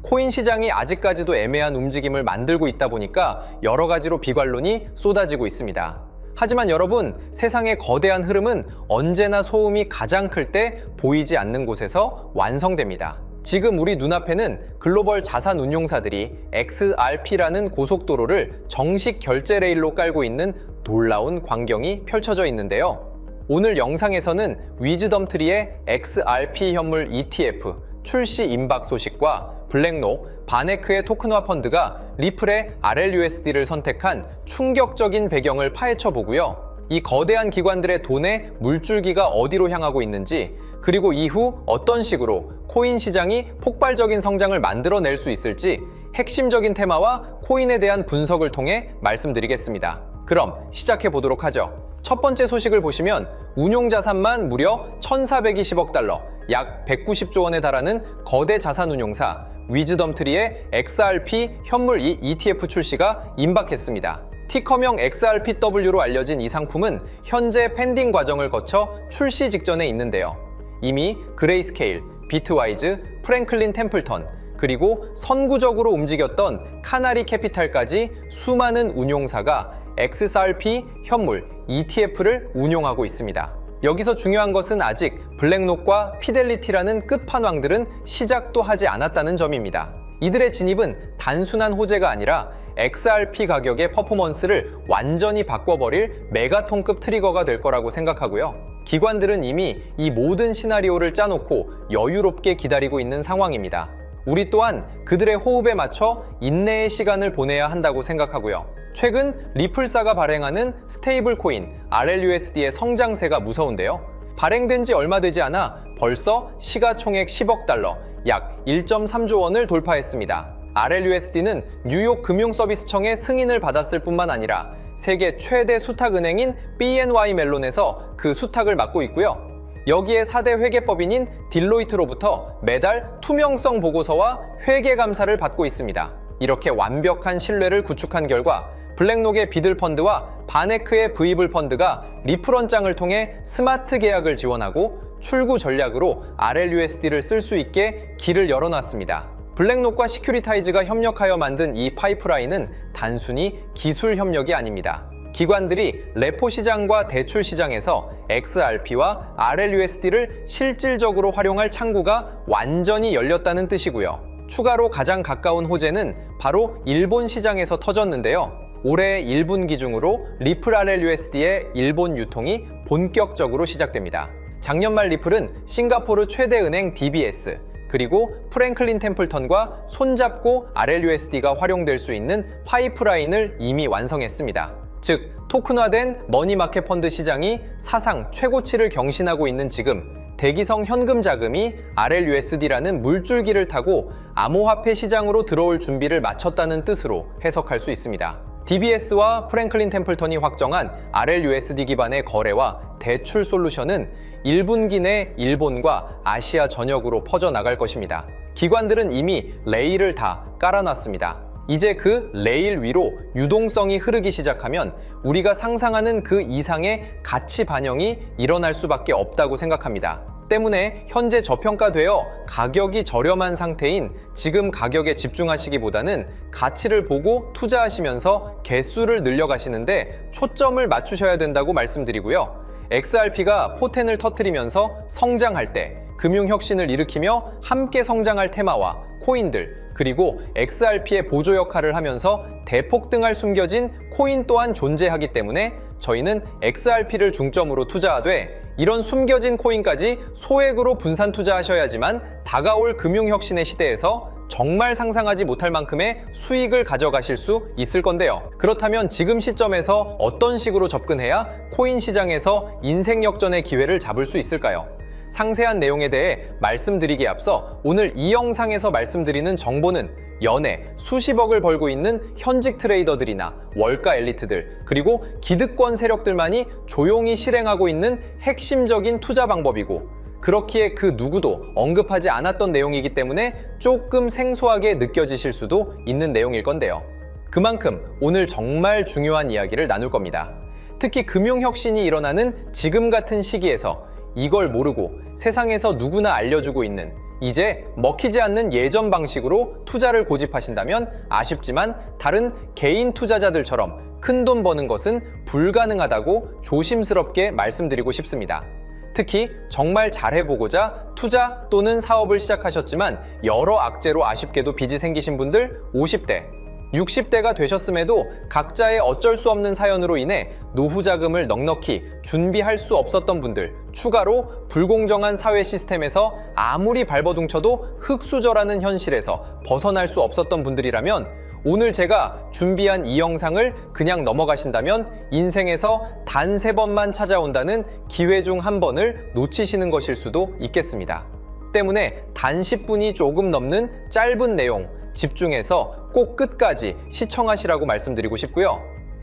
코인 시장이 아직까지도 애매한 움직임을 만들고 있다 보니까 여러 가지로 비관론이 쏟아지고 있습니다. 하지만 여러분, 세상의 거대한 흐름은 언제나 소음이 가장 클 때 보이지 않는 곳에서 완성됩니다. 지금 우리 눈앞에는 글로벌 자산 운용사들이 XRP라는 고속도로를 정식 결제 레일로 깔고 있는 놀라운 광경이 펼쳐져 있는데요. 오늘 영상에서는 위즈덤트리의 XRP 현물 ETF 출시 임박 소식과 블랙록, 바네크의 토큰화 펀드가 리플의 RLUSD를 선택한 충격적인 배경을 파헤쳐 보고요. 이 거대한 기관들의 돈의 물줄기가 어디로 향하고 있는지, 그리고 이후 어떤 식으로 코인 시장이 폭발적인 성장을 만들어낼 수 있을지 핵심적인 테마와 코인에 대한 분석을 통해 말씀드리겠습니다. 그럼 시작해 보도록 하죠. 첫 번째 소식을 보시면 운용 자산만 무려 1,420억 달러, 약 190조 원에 달하는 거대 자산 운용사 위즈덤트리의 XRP 현물 ETF 출시가 임박했습니다. 티커명 XRPW로 알려진 이 상품은 현재 펜딩 과정을 거쳐 출시 직전에 있는데요. 이미 그레이스케일, 비트와이즈, 프랭클린 템플턴, 그리고 선구적으로 움직였던 카나리 캐피탈까지 수많은 운용사가 XRP 현물 ETF를 운용하고 있습니다. 여기서 중요한 것은 아직 블랙록과 피델리티라는 끝판왕들은 시작도 하지 않았다는 점입니다. 이들의 진입은 단순한 호재가 아니라 XRP 가격의 퍼포먼스를 완전히 바꿔버릴 메가톤급 트리거가 될 거라고 생각하고요. 기관들은 이미 이 모든 시나리오를 짜놓고 여유롭게 기다리고 있는 상황입니다. 우리 또한 그들의 호흡에 맞춰 인내의 시간을 보내야 한다고 생각하고요. 최근 리플사가 발행하는 스테이블 코인 RLUSD의 성장세가 무서운데요. 발행된 지 얼마 되지 않아 벌써 시가총액 10억 달러, 약 1.3조 원을 돌파했습니다. RLUSD는 뉴욕 금융서비스청의 승인을 받았을 뿐만 아니라 세계 최대 수탁은행인 BNY 멜론에서 그 수탁을 맡고 있고요. 여기에 4대 회계법인인 딜로이트로부터 매달 투명성 보고서와 회계 감사를 받고 있습니다. 이렇게 완벽한 신뢰를 구축한 결과 블랙록의 비들펀드와 바네크의 브이블 펀드가 리플원장을 통해 스마트 계약을 지원하고 출구 전략으로 RLUSD를 쓸 수 있게 길을 열어놨습니다. 블랙록과 시큐리타이즈가 협력하여 만든 이 파이프라인은 단순히 기술 협력이 아닙니다. 기관들이 레포 시장과 대출 시장에서 XRP와 RLUSD를 실질적으로 활용할 창구가 완전히 열렸다는 뜻이고요. 추가로 가장 가까운 호재는 바로 일본 시장에서 터졌는데요. 올해 1분기 중으로 리플 RLUSD의 일본 유통이 본격적으로 시작됩니다. 작년 말 리플은 싱가포르 최대 은행 DBS, 그리고 프랭클린 템플턴과 손잡고 RLUSD가 활용될 수 있는 파이프라인을 이미 완성했습니다. 즉, 토큰화된 머니마켓 펀드 시장이 사상 최고치를 경신하고 있는 지금 대기성 현금 자금이 RLUSD라는 물줄기를 타고 암호화폐 시장으로 들어올 준비를 마쳤다는 뜻으로 해석할 수 있습니다. DBS와 프랭클린 템플턴이 확정한 RLUSD 기반의 거래와 대출 솔루션은 1분기 내 일본과 아시아 전역으로 퍼져나갈 것입니다. 기관들은 이미 레일을 다 깔아놨습니다. 이제 그 레일 위로 유동성이 흐르기 시작하면 우리가 상상하는 그 이상의 가치 반영이 일어날 수밖에 없다고 생각합니다. 때문에 현재 저평가되어 가격이 저렴한 상태인 지금 가격에 집중하시기보다는 가치를 보고 투자하시면서 개수를 늘려가시는데 초점을 맞추셔야 된다고 말씀드리고요. XRP가 포텐을 터뜨리면서 성장할 때 금융혁신을 일으키며 함께 성장할 테마와 코인들, 그리고 XRP의 보조 역할을 하면서 대폭등할 숨겨진 코인 또한 존재하기 때문에 저희는 XRP를 중점으로 투자하되 이런 숨겨진 코인까지 소액으로 분산 투자하셔야지만 다가올 금융혁신의 시대에서 정말 상상하지 못할 만큼의 수익을 가져가실 수 있을 건데요. 그렇다면 지금 시점에서 어떤 식으로 접근해야 코인 시장에서 인생 역전의 기회를 잡을 수 있을까요? 상세한 내용에 대해 말씀드리기에 앞서 오늘 이 영상에서 말씀드리는 정보는 연에 수십억을 벌고 있는 현직 트레이더들이나 월가 엘리트들, 그리고 기득권 세력들만이 조용히 실행하고 있는 핵심적인 투자 방법이고, 그렇기에 그 누구도 언급하지 않았던 내용이기 때문에 조금 생소하게 느껴지실 수도 있는 내용일 건데요. 그만큼 오늘 정말 중요한 이야기를 나눌 겁니다. 특히 금융혁신이 일어나는 지금 같은 시기에서 이걸 모르고 세상에서 누구나 알려주고 있는 이제 먹히지 않는 예전 방식으로 투자를 고집하신다면 아쉽지만 다른 개인 투자자들처럼 큰돈 버는 것은 불가능하다고 조심스럽게 말씀드리고 싶습니다. 특히 정말 잘해보고자 투자 또는 사업을 시작하셨지만 여러 악재로 아쉽게도 빚이 생기신 분들 50대, 60대가 되셨음에도 각자의 어쩔 수 없는 사연으로 인해 노후 자금을 넉넉히 준비할 수 없었던 분들, 추가로 불공정한 사회 시스템에서 아무리 발버둥쳐도 흙수저라는 현실에서 벗어날 수 없었던 분들이라면 오늘 제가 준비한 이 영상을 그냥 넘어가신다면 인생에서 단 3번만 찾아온다는 기회 중 한 번을 놓치시는 것일 수도 있겠습니다. 때문에 단 10분이 조금 넘는 짧은 내용 집중해서 꼭 끝까지 시청하시라고 말씀드리고 싶고요.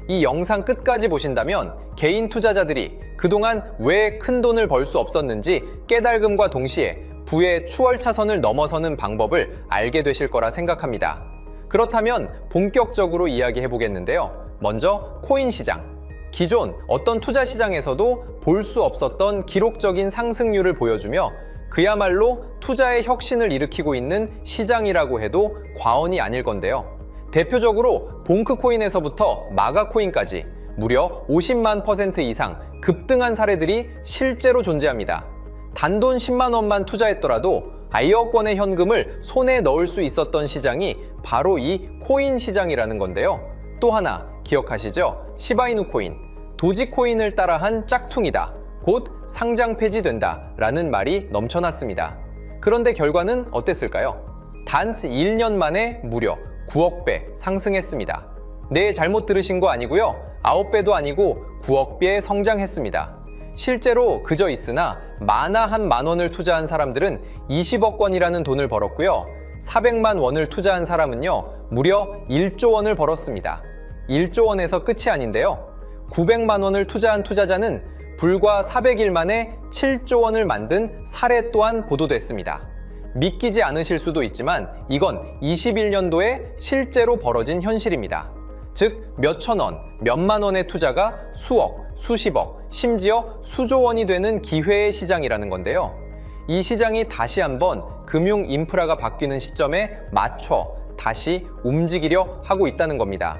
이 영상 끝까지 보신다면 개인 투자자들이 그동안 왜 큰 돈을 벌 수 없었는지 깨달음과 동시에 부의 추월 차선을 넘어서는 방법을 알게 되실 거라 생각합니다. 그렇다면 본격적으로 이야기해 보겠는데요. 먼저 코인 시장. 기존 어떤 투자 시장에서도 볼 수 없었던 기록적인 상승률을 보여주며 그야말로 투자의 혁신을 일으키고 있는 시장이라고 해도 과언이 아닐 건데요. 대표적으로 봉크코인에서부터 마가코인까지 무려 50만 % 이상 급등한 사례들이 실제로 존재합니다. 단돈 10만 원만 투자했더라도 1억 원의 현금을 손에 넣을 수 있었던 시장이 바로 이 코인 시장이라는 건데요. 또 하나 기억하시죠? 시바이누 코인, 도지코인을 따라한 짝퉁이다. 곧 상장 폐지된다 라는 말이 넘쳐났습니다. 그런데 결과는 어땠을까요? 단 1년 만에 무려 9억 배 상승했습니다. 네, 잘못 들으신 거 아니고요. 9배도 아니고 9억 배 성장했습니다. 실제로 그저 있으나 만화 한 만 원을 투자한 사람들은 20억 원이라는 돈을 벌었고요. 400만 원을 투자한 사람은요, 무려 1조 원을 벌었습니다. 1조 원에서 끝이 아닌데요. 900만 원을 투자한 투자자는 불과 400일 만에 7조 원을 만든 사례 또한 보도됐습니다. 믿기지 않으실 수도 있지만 이건 21년도에 실제로 벌어진 현실입니다. 즉, 몇천 원, 몇만 원의 투자가 수억, 수십억, 심지어 수조 원이 되는 기회의 시장이라는 건데요. 이 시장이 다시 한번 금융 인프라가 바뀌는 시점에 맞춰 다시 움직이려 하고 있다는 겁니다.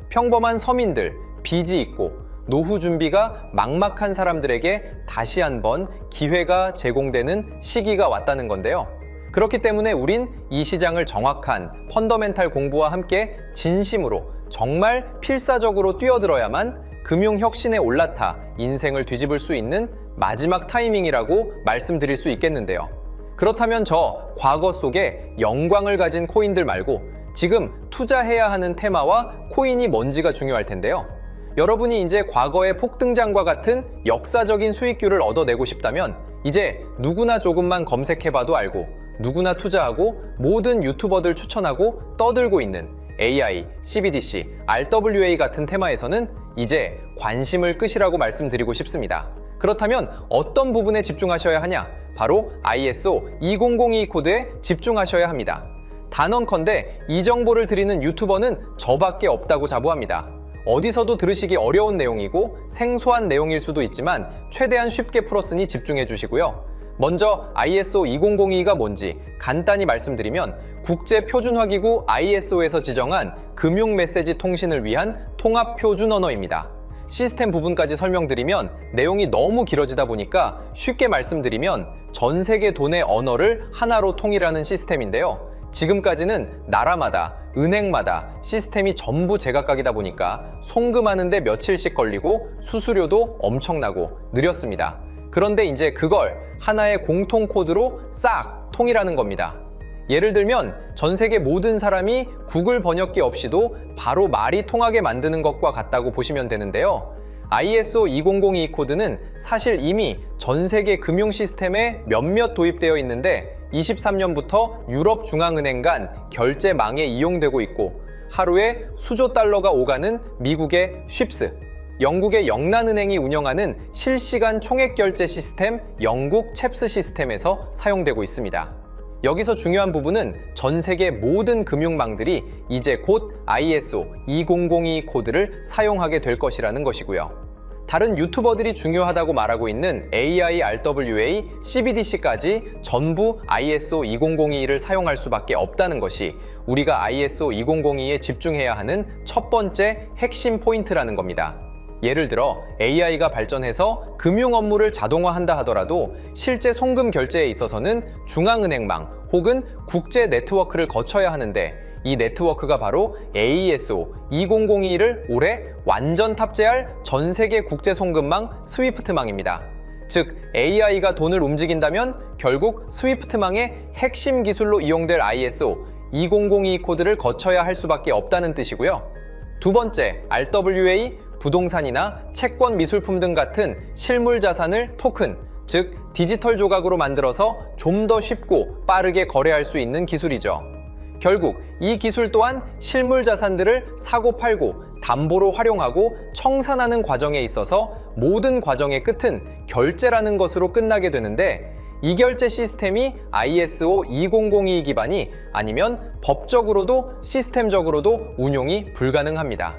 평범한 서민들, 빚이 있고 노후 준비가 막막한 사람들에게 다시 한번 기회가 제공되는 시기가 왔다는 건데요. 그렇기 때문에 우린 이 시장을 정확한 펀더멘탈 공부와 함께 진심으로 정말 필사적으로 뛰어들어야만 금융혁신에 올라타 인생을 뒤집을 수 있는 마지막 타이밍이라고 말씀드릴 수 있겠는데요. 그렇다면 저 과거 속에 영광을 가진 코인들 말고 지금 투자해야 하는 테마와 코인이 뭔지가 중요할 텐데요. 여러분이 이제 과거의 폭등장과 같은 역사적인 수익률을 얻어내고 싶다면 이제 누구나 조금만 검색해봐도 알고 누구나 투자하고 모든 유튜버들 추천하고 떠들고 있는 AI, CBDC, RWA 같은 테마에서는 이제 관심을 끄시라고 말씀드리고 싶습니다. 그렇다면 어떤 부분에 집중하셔야 하냐? 바로 ISO 20022 코드에 집중하셔야 합니다. 단언컨대 이 정보를 드리는 유튜버는 저밖에 없다고 자부합니다. 어디서도 들으시기 어려운 내용이고 생소한 내용일 수도 있지만 최대한 쉽게 풀었으니 집중해 주시고요. 먼저 ISO 2002가 뭔지 간단히 말씀드리면 국제표준화기구 ISO에서 지정한 금융 메시지 통신을 위한 통합표준 언어입니다. 시스템 부분까지 설명드리면 내용이 너무 길어지다 보니까 쉽게 말씀드리면 전 세계 돈의 언어를 하나로 통일하는 시스템인데요. 지금까지는 나라마다, 은행마다 시스템이 전부 제각각이다 보니까 송금하는데 며칠씩 걸리고 수수료도 엄청나고 느렸습니다. 그런데 이제 그걸 하나의 공통 코드로 싹 통일하는 겁니다. 예를 들면 전 세계 모든 사람이 구글 번역기 없이도 바로 말이 통하게 만드는 것과 같다고 보시면 되는데요. ISO 2002 코드는 사실 이미 전 세계 금융 시스템에 몇몇 도입되어 있는데 23년부터 유럽 중앙은행 간 결제망에 이용되고 있고 하루에 수조 달러가 오가는 미국의 쉽스, 영국의 영란은행이 운영하는 실시간 총액 결제 시스템 영국 챕스 시스템에서 사용되고 있습니다. 여기서 중요한 부분은 전 세계 모든 금융망들이 이제 곧 ISO 2002 코드를 사용하게 될 것이라는 것이고요. 다른 유튜버들이 중요하다고 말하고 있는 AI, RWA, CBDC까지 전부 ISO 20022를 사용할 수밖에 없다는 것이 우리가 ISO 2002에 집중해야 하는 첫 번째 핵심 포인트라는 겁니다. 예를 들어 AI가 발전해서 금융 업무를 자동화한다 하더라도 실제 송금 결제에 있어서는 중앙은행망 혹은 국제 네트워크를 거쳐야 하는데 이 네트워크가 바로 AESO 2002를 올해 완전 탑재할 전 세계 국제 송금망 스위프트망입니다. 즉 AI가 돈을 움직인다면 결국 스위프트망의 핵심 기술로 이용될 ISO 2002 코드를 거쳐야 할 수밖에 없다는 뜻이고요. 두 번째, RWA, 부동산이나 채권 미술품 등 같은 실물 자산을 토큰, 즉 디지털 조각으로 만들어서 좀 더 쉽고 빠르게 거래할 수 있는 기술이죠. 결국 이 기술 또한 실물 자산들을 사고 팔고 담보로 활용하고 청산하는 과정에 있어서 모든 과정의 끝은 결제라는 것으로 끝나게 되는데 이 결제 시스템이 ISO 2002 기반이 아니면 법적으로도 시스템적으로도 운용이 불가능합니다.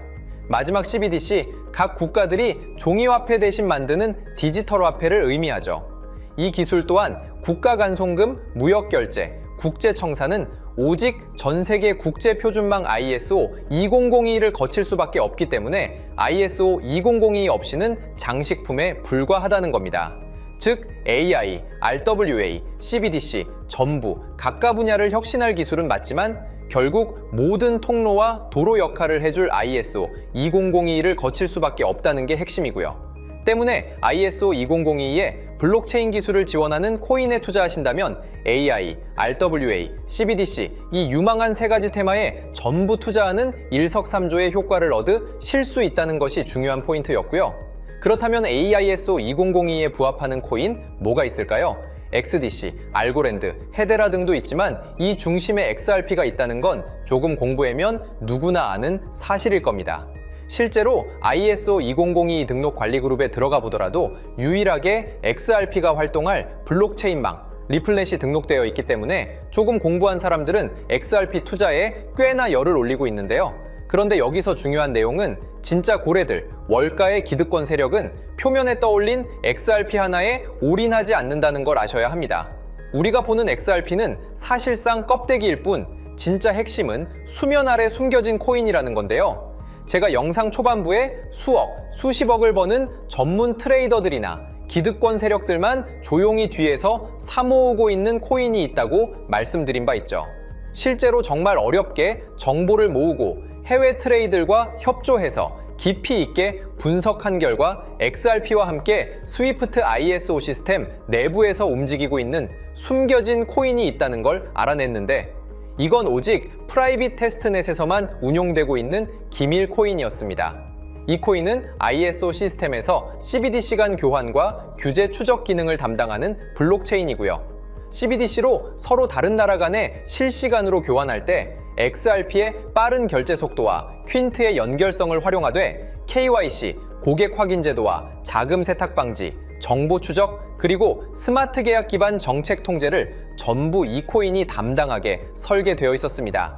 마지막 CBDC, 각 국가들이 종이화폐 대신 만드는 디지털 화폐를 의미하죠. 이 기술 또한 국가 간 송금, 무역 결제, 국제 청산은 오직 전 세계 국제 표준망 ISO 2002를 거칠 수밖에 없기 때문에 ISO 2002 없이는 장식품에 불과하다는 겁니다. 즉 AI, RWA, CBDC 전부 각각 분야를 혁신할 기술은 맞지만 결국 모든 통로와 도로 역할을 해줄 ISO 2002를 거칠 수밖에 없다는 게 핵심이고요. 때문에 ISO 2002에 블록체인 기술을 지원하는 코인에 투자하신다면 AI, RWA, CBDC 이 유망한 세 가지 테마에 전부 투자하는 일석삼조의 효과를 얻으실 수 있다는 것이 중요한 포인트였고요. 그렇다면 AISO 2002에 부합하는 코인 뭐가 있을까요? XDC, 알고랜드, 헤데라 등도 있지만 이 중심에 XRP가 있다는 건 조금 공부하면 누구나 아는 사실일 겁니다. 실제로 ISO 2002 등록 관리 그룹에 들어가 보더라도 유일하게 XRP가 활동할 블록체인망, 리플넷이 등록되어 있기 때문에 조금 공부한 사람들은 XRP 투자에 꽤나 열을 올리고 있는데요. 그런데 여기서 중요한 내용은 진짜 고래들, 월가의 기득권 세력은 표면에 떠올린 XRP 하나에 올인하지 않는다는 걸 아셔야 합니다. 우리가 보는 XRP는 사실상 껍데기일 뿐 진짜 핵심은 수면 아래 숨겨진 코인이라는 건데요. 제가 영상 초반부에 수억, 수십억을 버는 전문 트레이더들이나 기득권 세력들만 조용히 뒤에서 사모으고 있는 코인이 있다고 말씀드린 바 있죠. 실제로 정말 어렵게 정보를 모으고 해외 트레이더들과 협조해서 깊이 있게 분석한 결과 XRP와 함께 스위프트 ISO 시스템 내부에서 움직이고 있는 숨겨진 코인이 있다는 걸 알아냈는데 이건 오직 프라이빗 테스트넷에서만 운용되고 있는 기밀 코인이었습니다. 이 코인은 ISO 시스템에서 CBDC 간 교환과 규제 추적 기능을 담당하는 블록체인이고요. CBDC로 서로 다른 나라 간에 실시간으로 교환할 때 XRP의 빠른 결제 속도와 퀸트의 연결성을 활용하되 KYC, 고객 확인 제도와 자금 세탁 방지, 정보 추적, 그리고 스마트 계약 기반 정책 통제를 전부 이 코인이 담당하게 설계되어 있었습니다.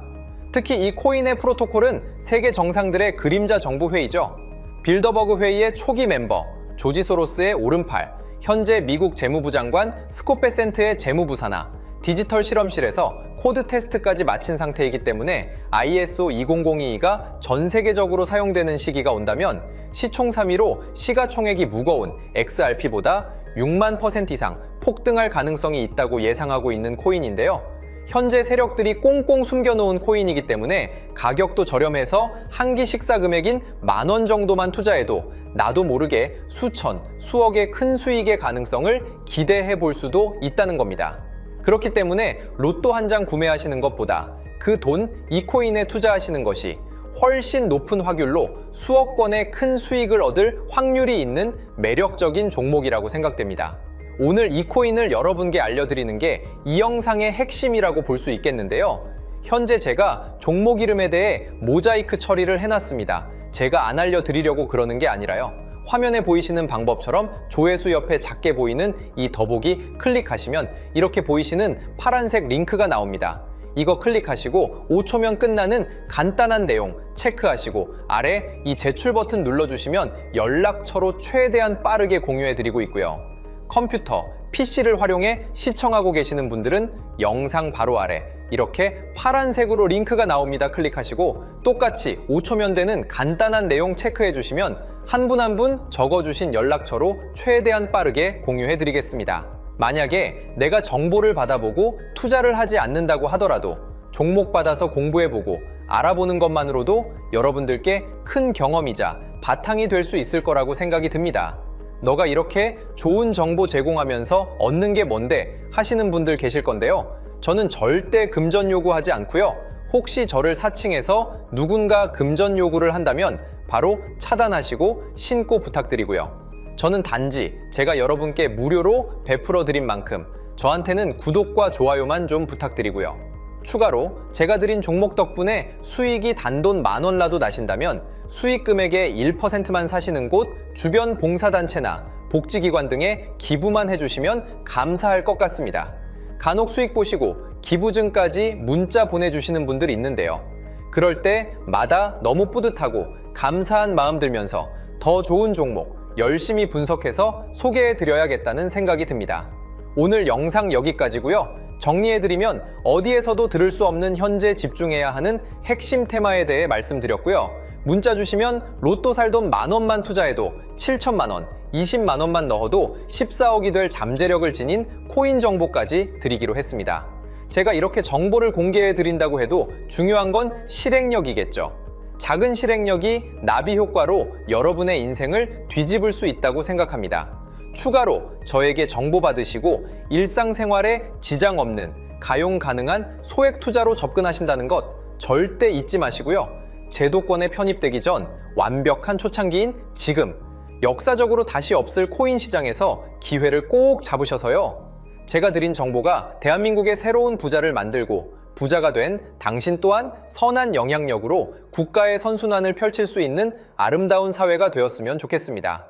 특히 이 코인의 프로토콜은 세계 정상들의 그림자 정부 회의죠. 빌더버그 회의의 초기 멤버, 조지 소로스의 오른팔, 현재 미국 재무부 장관 스콧 베센트의 재무부 산하, 디지털 실험실에서 코드 테스트까지 마친 상태이기 때문에 ISO 2002가 전 세계적으로 사용되는 시기가 온다면 시총삼위로 시가총액이 무거운 XRP보다 6만% 이상 폭등할 가능성이 있다고 예상하고 있는 코인인데요. 현재 세력들이 꽁꽁 숨겨놓은 코인이기 때문에 가격도 저렴해서 한 끼 식사 금액인 10,000원 정도만 투자해도 나도 모르게 수천, 수억의 큰 수익의 가능성을 기대해 볼 수도 있다는 겁니다. 그렇기 때문에 로또 한 장 구매하시는 것보다 그 돈 이 코인에 투자하시는 것이 훨씬 높은 확률로 수억 건의 큰 수익을 얻을 확률이 있는 매력적인 종목이라고 생각됩니다. 오늘 이 코인을 여러분께 알려드리는 게 이 영상의 핵심이라고 볼 수 있겠는데요. 현재 제가 종목 이름에 대해 모자이크 처리를 해놨습니다. 제가 안 알려드리려고 그러는 게 아니라요. 화면에 보이시는 방법처럼 조회수 옆에 작게 보이는 이 더보기 클릭하시면 이렇게 보이시는 파란색 링크가 나옵니다. 이거 클릭하시고 5초면 끝나는 간단한 내용 체크하시고 아래 이 제출 버튼 눌러주시면 연락처로 최대한 빠르게 공유해드리고 있고요. 컴퓨터, PC를 활용해 시청하고 계시는 분들은 영상 바로 아래 이렇게 파란색으로 링크가 나옵니다. 클릭하시고 똑같이 5초면 되는 간단한 내용 체크해 주시면 한 분 한 분 적어주신 연락처로 최대한 빠르게 공유해 드리겠습니다. 만약에 내가 정보를 받아보고 투자를 하지 않는다고 하더라도 종목 받아서 공부해보고 알아보는 것만으로도 여러분들께 큰 경험이자 바탕이 될 수 있을 거라고 생각이 듭니다. 너가 이렇게 좋은 정보 제공하면서 얻는 게 뭔데 하시는 분들 계실 건데요. 저는 절대 금전 요구하지 않고요. 혹시 저를 사칭해서 누군가 금전 요구를 한다면 바로 차단하시고 신고 부탁드리고요. 저는 단지 제가 여러분께 무료로 베풀어 드린 만큼 저한테는 구독과 좋아요만 좀 부탁드리고요. 추가로 제가 드린 종목 덕분에 수익이 단돈 10,000원 라도 나신다면 수익 금액의 1%만 사시는 곳 주변 봉사단체나 복지기관 등에 기부만 해주시면 감사할 것 같습니다. 간혹 수익 보시고 기부증까지 문자 보내주시는 분들이 있는데요. 그럴 때마다 너무 뿌듯하고 감사한 마음 들면서 더 좋은 종목 열심히 분석해서 소개해드려야겠다는 생각이 듭니다. 오늘 영상 여기까지고요. 정리해드리면 어디에서도 들을 수 없는 현재 집중해야 하는 핵심 테마에 대해 말씀드렸고요. 문자 주시면 로또 살 돈 10,000원만 투자해도 7천만 원, 20만 원만 넣어도 14억이 될 잠재력을 지닌 코인 정보까지 드리기로 했습니다. 제가 이렇게 정보를 공개해 드린다고 해도 중요한 건 실행력이겠죠. 작은 실행력이 나비 효과로 여러분의 인생을 뒤집을 수 있다고 생각합니다. 추가로 저에게 정보 받으시고 일상생활에 지장 없는 가용 가능한 소액 투자로 접근하신다는 것 절대 잊지 마시고요. 제도권에 편입되기 전 완벽한 초창기인 지금 역사적으로 다시 없을 코인 시장에서 기회를 꼭 잡으셔서요. 제가 드린 정보가 대한민국의 새로운 부자를 만들고 부자가 된 당신 또한 선한 영향력으로 국가의 선순환을 펼칠 수 있는 아름다운 사회가 되었으면 좋겠습니다.